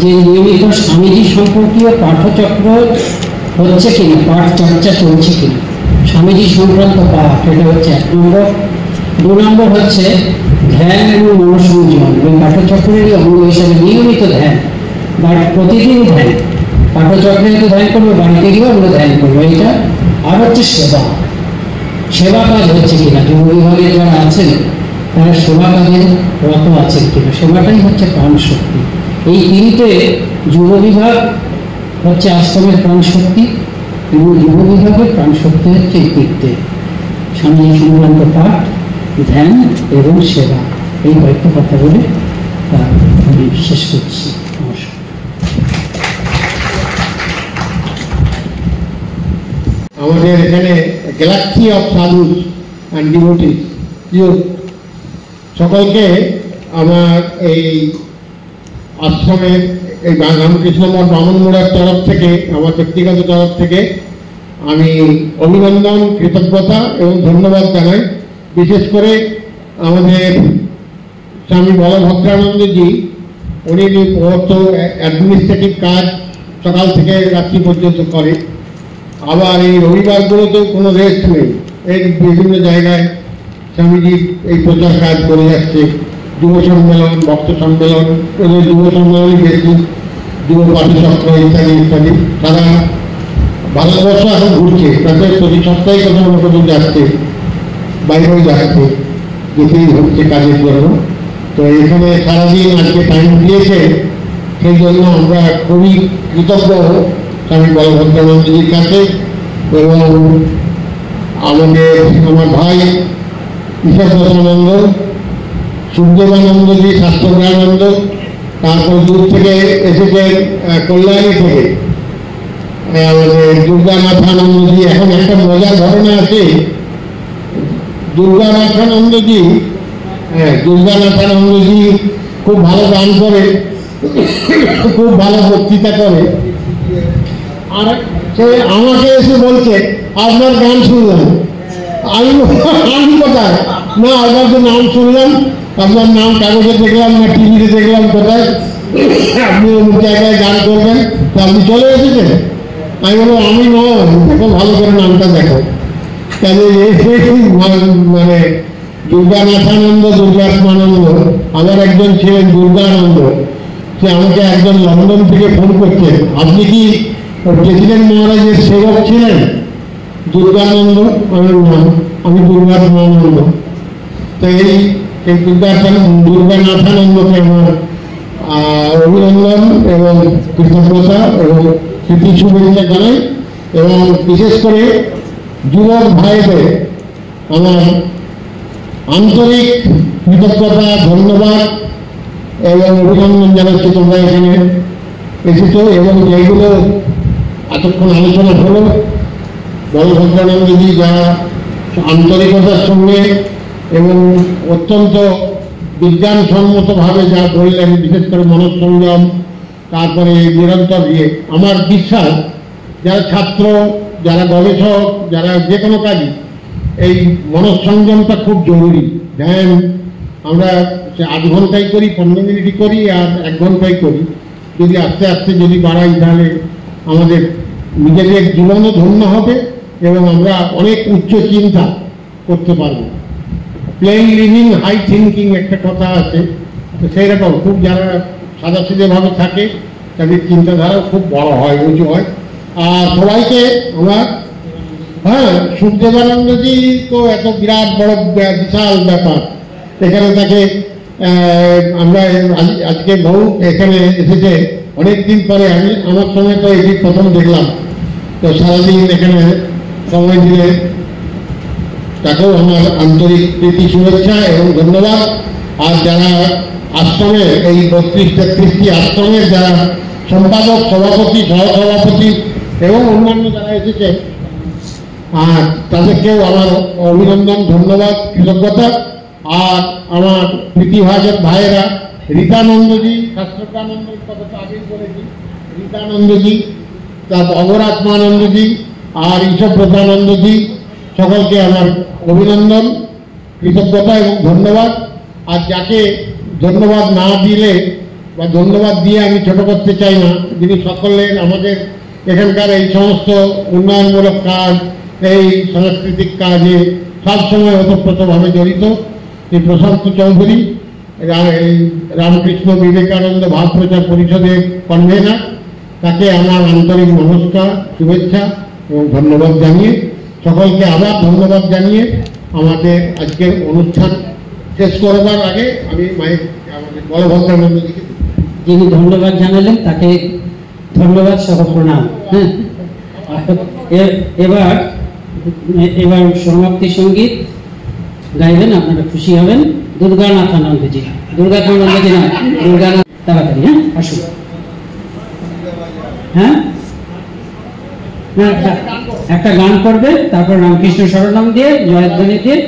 যে নিয়মিত স্বামীজি সম্পর্কীয় পাঠচক্র হচ্ছে কিনা, পাঠ চর্চা চলছে কিনা, স্বামীজি সংক্রান্ত পাঠ, এটা হচ্ছে 1 নম্বর। 2 নম্বর হচ্ছে ধ্যান এবং মনসংযম। ওই পাঠচক্রেরই অঙ্গ হিসাবে নিয়মিত ধ্যান, বা প্রতিদিন ধ্যান। পাঠচক্রে তো ধ্যান করবো, বাড়িতে গিয়েও আমরা ধ্যান করবো, এইটা। আর হচ্ছে সেবা কাজ হচ্ছে কিনা, যুব বিভাগে যারা আছেন তারা সেবা কাজে রত আছেন কিনা, সেবাটাই হচ্ছে প্রাণ শক্তি। এই 3টে যুব বিভাগ হচ্ছে আশ্রমের প্রাণ শক্তি, এবং যুব বিভাগের প্রাণ শক্তি হচ্ছে এই 3টে: স্বামী সংক্রান্ত পাঠ, ধ্যান এবং সেবা। এই কয়েকটা কথা বলে আমি শেষ করছি। নমস্কার। আমাদের এখানে গ্যালাক্সি অফ সাধু and devotees, youth, সকলকে আমার এই আশ্রমের এই রামকৃষ্ণ মঠ বামনমোড়ার তরফ থেকে, আমার ব্যক্তিগত তরফ থেকে আমি অভিনন্দন, কৃতজ্ঞতা এবং ধন্যবাদ জানাই। বিশেষ করে আমাদের স্বামী বলভদ্রানন্দজি, উনি তো অ্যাডমিনিস্ট্রেটিভ কাজ সকাল থেকে রাত্রি পর্যন্ত করে, আবার এই রবিবারগুলোতেও কোনো রেস্ট নেই। এই বিভিন্ন জায়গায় স্বামীজি এই প্রচার কাজ করে যাচ্ছে, যুব সম্মেলন, ভক্ত সম্মেলন, যুব সম্মেলনই বেশি, যুব পাঠচক্র ইত্যাদি ইত্যাদি। সারা ভারতবর্ষ এখন ঘুরছে, তাতে প্রতি সপ্তাহে কোথাও না কোথাও যাচ্ছে, বাইরেও যাচ্ছে, যেতেই হচ্ছে কাজের জন্য। তো এখানে সারাদিন আজকে টাইম দিয়েছে, সেই জন্য আমরা খুবই কৃতজ্ঞ স্বামী বলভদ্রানন্দজির কাছে। এবং আমার ভাই ঈশ্বরপ্রসানন্দ, সূর্যবানন্দজি, শাস্ত্রজ্ঞানন্দ, তারপর দূর থেকে এসেছেন কল্যাণী থেকে আমাদের দুর্গানাথানন্দজি। এখন একটা মজার ঘটনা আছে, দুর্গানাথানন্দজি খুব ভালো গান করে, খুব ভালো বক্তৃতা করে। আর সে আমাকে এসে বলছে, আপনার গান শুনলাম। আমি কোথায়? না, আপনার তো নাম শুনলাম, আপনার নাম কাগজে দেখলাম, না টিভিতে দেখলাম, কোথায় আপনি অমুক জায়গায় গান করবেন, তো আপনি চলে এসেছেন। আমি বললাম, আমি নয়, দেখো ভালো করে নামটা দেখো। তাহলে মানে দুর্গানাথানন্দ, দুর্গাত্মানন্দ, আমার একজন ছিলেন দুর্গানন্দ, সে আমাকে একজন লন্ডন থেকে ফোন করছেন, আপনি কি প্রেসিডেন্ট মহারাজের সেবক ছিলেন? দুর্গানন্দ? আমি দুর্গাত্মানন্দ। তো এই দুর্গানাথানন্দকে আমার অভিনন্দন এবং কৃতজ্ঞতা এবং প্রীতি শুভেচ্ছা জানাই। এবং বিশেষ করে যুবক ভাইদের আমার আন্তরিক কৃতজ্ঞতা, ধন্যবাদ এবং অভিনন্দন জানাচ্ছি, তোমরা এখানে এসেছ। এবং যেগুলো এতক্ষণ আলোচনা হলো, বলভদ্রানন্দজি যা আন্তরিকতার সঙ্গে এবং অত্যন্ত বিজ্ঞানসম্মতভাবে যা বললেন, বিশেষ করে মনঃসংযম, তারপরে নিরন্তর আমার বিশ্বাস যারা ছাত্র, যারা গবেষক, যারা যে কোনো কাজই, এই মনঃসংযমটা খুব জরুরি। ধ্যান আমরা 8 ঘন্টায় করি, 15 মিনিটই করি, আর 1 ঘন্টায় করি। যদি আস্তে আস্তে যদি বাড়াই, তাহলে আমাদের নিজেদের জীবনও ধন্য হবে এবং আমরা অনেক উচ্চ চিন্তা করতে পারবো। প্লেন লিভিং, হাই থিঙ্কিং একটা কথা আছে, তো সেই রকম খুব যারা সাদাসিধেভাবে থাকে তাদের চিন্তাধারাও খুব বড় হয়, উঁচু হয়। আর সবাইকে আমরা সুখদেবানন্দজি তো এত বিরাট বড় বিশাল ব্যাপার, এখানে তাকে আমরা আজকে বহু এখানে এসেছে অনেকদিন পরে। আমার সময় তো এটি প্রথম দেখলাম, তো সারাদিন এখানে সময় দিলে তাকেও আমার আন্তরিক প্রীতি শুভেচ্ছা এবং ধন্যবাদ। আর যারা আশ্রমে এই 32-33টি আশ্রমের যারা সম্পাদক, সভাপতি, সহসভাপতি এবং অন্যান্য যারা এসেছে, আর তাদেরকেও আমার অভিনন্দন, ধন্যবাদ, কৃতজ্ঞতা। আর আমার প্রীতিভাজক ভাইয়েরা, রীতানন্দজি, শাস্ত্রজ্ঞানন্দর কথা তো আগেই বলেছি, রীতানন্দজি, তারপর অবরাত্মানন্দজি আর ঈশ্বরপ্রসানন্দজি, সকলকে আমার অভিনন্দন, কৃতজ্ঞতা এবং ধন্যবাদ। আর যাকে ধন্যবাদ না দিলে বা ধন্যবাদ দিয়ে আমি ছোট করতে চাই না, যিনি সকলের আমাদের এখানকার এই সমস্ত উন্নয়নমূলক কাজ, এই সাংস্কৃতিক কাজে সবসময় ওতপ্রোতভাবে জড়িত, এই প্রশান্ত চৌধুরী, এই রামকৃষ্ণ বিবেকানন্দ ভাব প্রচার পরিষদের কনভেনার, তাকে আমার আন্তরিক নমস্কার, শুভেচ্ছা এবং ধন্যবাদ জানিয়ে, সকলকে আবার ধন্যবাদ জানিয়ে আমাদের আজকের অনুষ্ঠান শেষ করবার আগে আমি আমাদের বলভদ্রানন্দজিকে, যিনি ধন্যবাদ জানালেন, তাকে ধন্যবাদ সহ প্রণাম। এবার সমাপ্তি সঙ্গীত গাইবেন, আপনারা খুশি হবেন। দুর্গানাথানন্দজি, দুর্গানাথানন্দজি না, দুর্গানাথ, তাড়াতাড়ি আসুন। হ্যাঁ, না একটা গান করবে, তারপর রামকৃষ্ণ শরণাম দিয়ে জয়ধ্বনি দিয়ে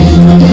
Krishna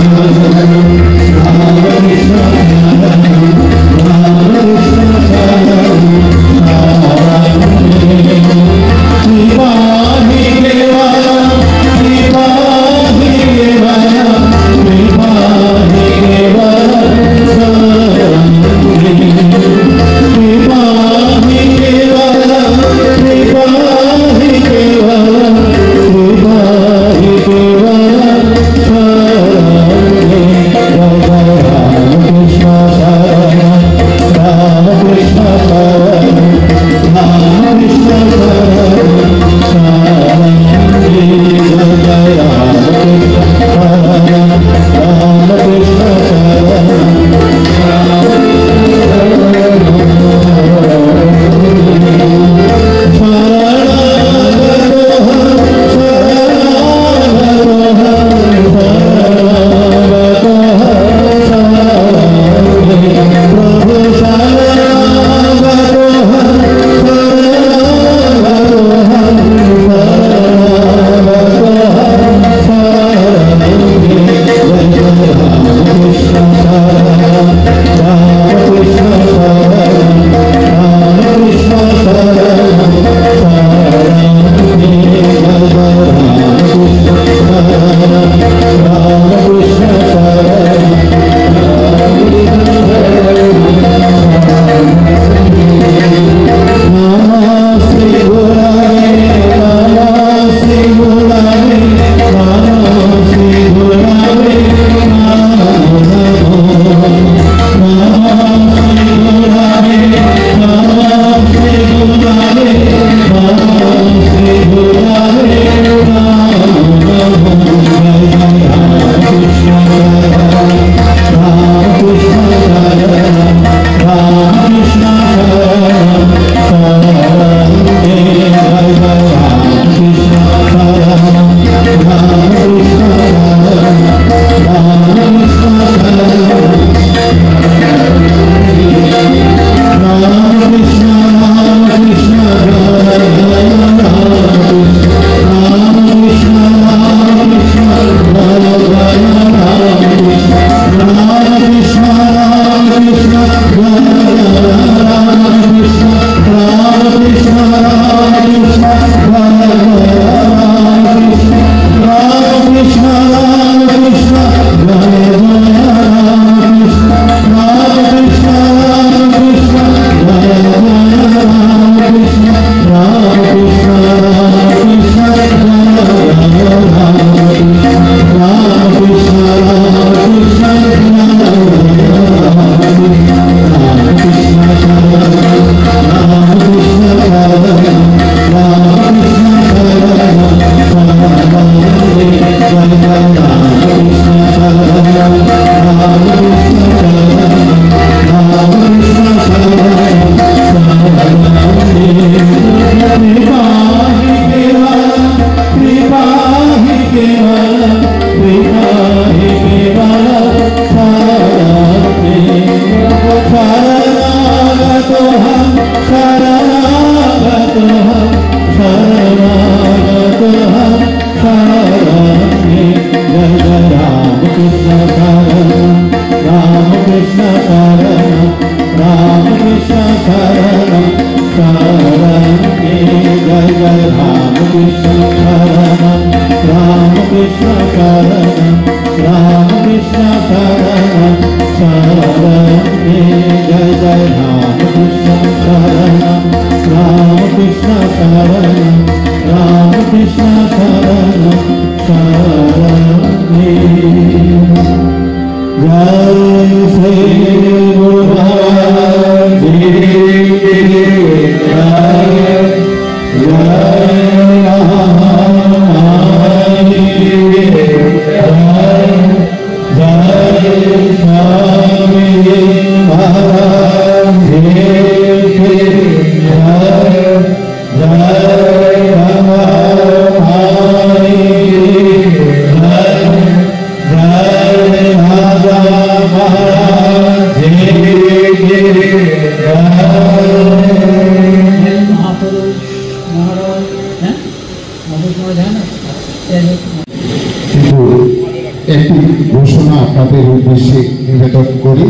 একটি ঘোষণা আপনাদের উদ্দেশ্যে নিবেদন করি।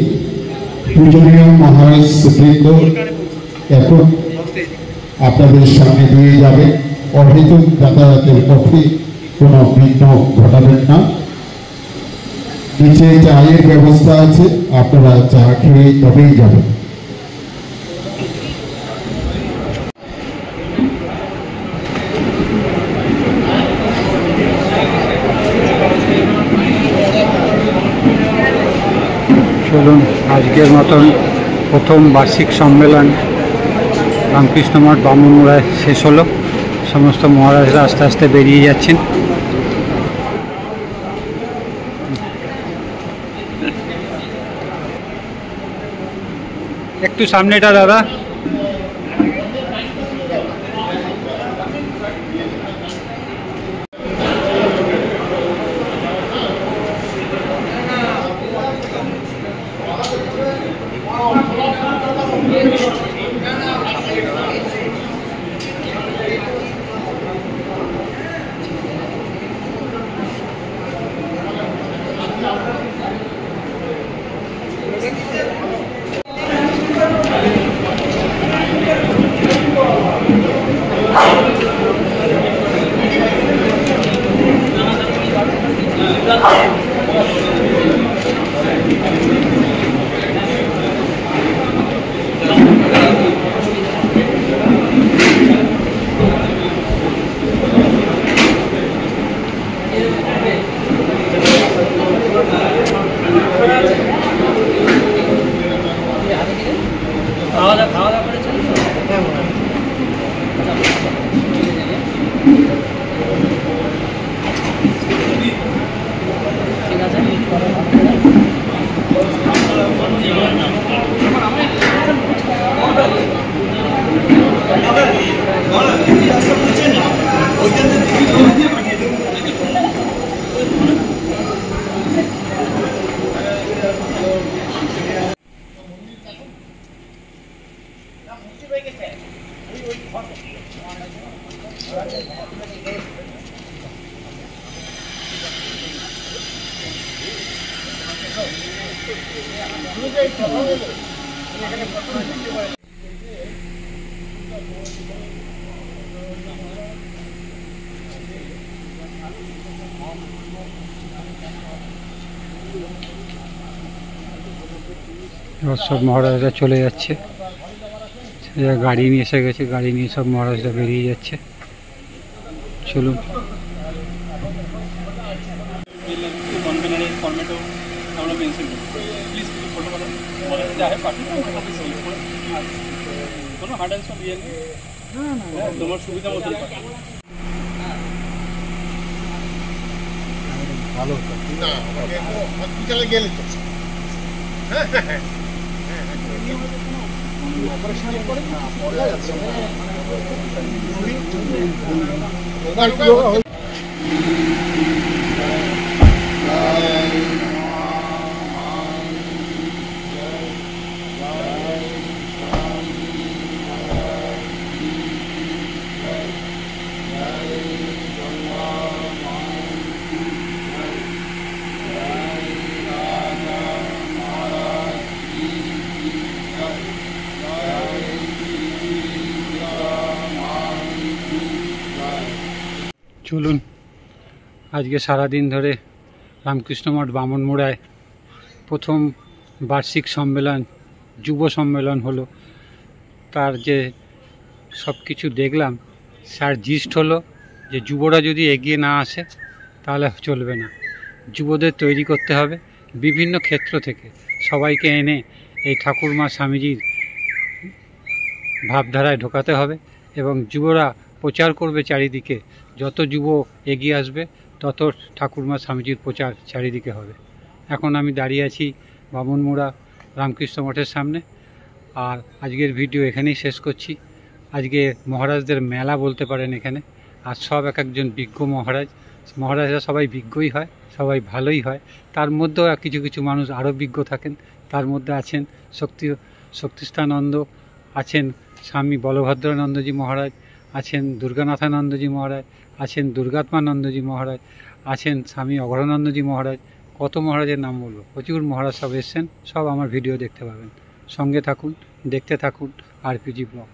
পূজনীয় মহারাজ বৃন্দ এখন আপনাদের সামনে দিয়ে যাবেন। অহেতুক যাতায়াতের পথে কোনো বিঘ্ন ঘটাবেন না। নিচে চায়ের ব্যবস্থা আছে, আপনারা চা খেয়ে তবেই যাবেন। চলুন, আজকের মতন প্রথম বার্ষিক সম্মেলন রামকৃষ্ণ মঠ বামুনমুড়ায় শেষ হলো। সমস্ত মহারাজরা আস্তে আস্তে বেরিয়ে যাচ্ছেন। একটু সামনেটা দাদা। এবার সব মহারাজরা চলে যাচ্ছে, গাড়ি নিয়ে এসে গেছে, গাড়ি নিয়ে সব মহারাজরা বেরিয়ে যাচ্ছে। চলুন। তোমার সুবিধা মতো ভালো না হসপিটালে গেলে তো চলুন। আজকে সারাদিন ধরে রামকৃষ্ণ মঠ বামনমুড়ায় প্রথম বার্ষিক সম্মেলন, যুব সম্মেলন হলো। তার যে সব কিছু দেখলাম, তার জিস্ট হলো যে যুবরা যদি এগিয়ে না আসে তাহলে চলবে না। যুবদের তৈরি করতে হবে বিভিন্ন ক্ষেত্র থেকে, সবাইকে এনে এই ঠাকুরমা স্বামীজির ভাবধারায় ঢোকাতে হবে এবং যুবরা প্রচার করবে চারিদিকে। যত যুব এগিয়ে আসবে তত ঠাকুরমা স্বামীজির প্রচার চারিদিকে হবে। এখন আমি দাঁড়িয়ে আছি বামনমুড়া রামকৃষ্ণ মঠের সামনে। আর আজকের ভিডিও এখানেই শেষ করছি। আজকে মহারাজদের মেলা বলতে পারেন এখানে। আর সব এক একজন বিজ্ঞ মহারাজ। মহারাজরা সবাই বিজ্ঞই হয়, সবাই ভালোই হয়। তার মধ্যেও কিছু কিছু মানুষ আরও বিজ্ঞ থাকেন। তার মধ্যে আছেন শক্তিষ্ঠানন্দ, আছেন স্বামী বলভদ্রানন্দজি মহারাজ, আছেন দুর্গানাথানন্দজি মহারাজ, আছেন দুর্গাত্মানন্দজি মহারাজ, আছেন স্বামী অঘরানন্দজি মহারাজ। কত মহারাজের নাম বলবো, প্রচুর মহারাজ সব এসছেন। সব আমার ভিডিও দেখতে পাবেন। সঙ্গে থাকুন, দেখতে থাকুন আরপিজি ব্লগ।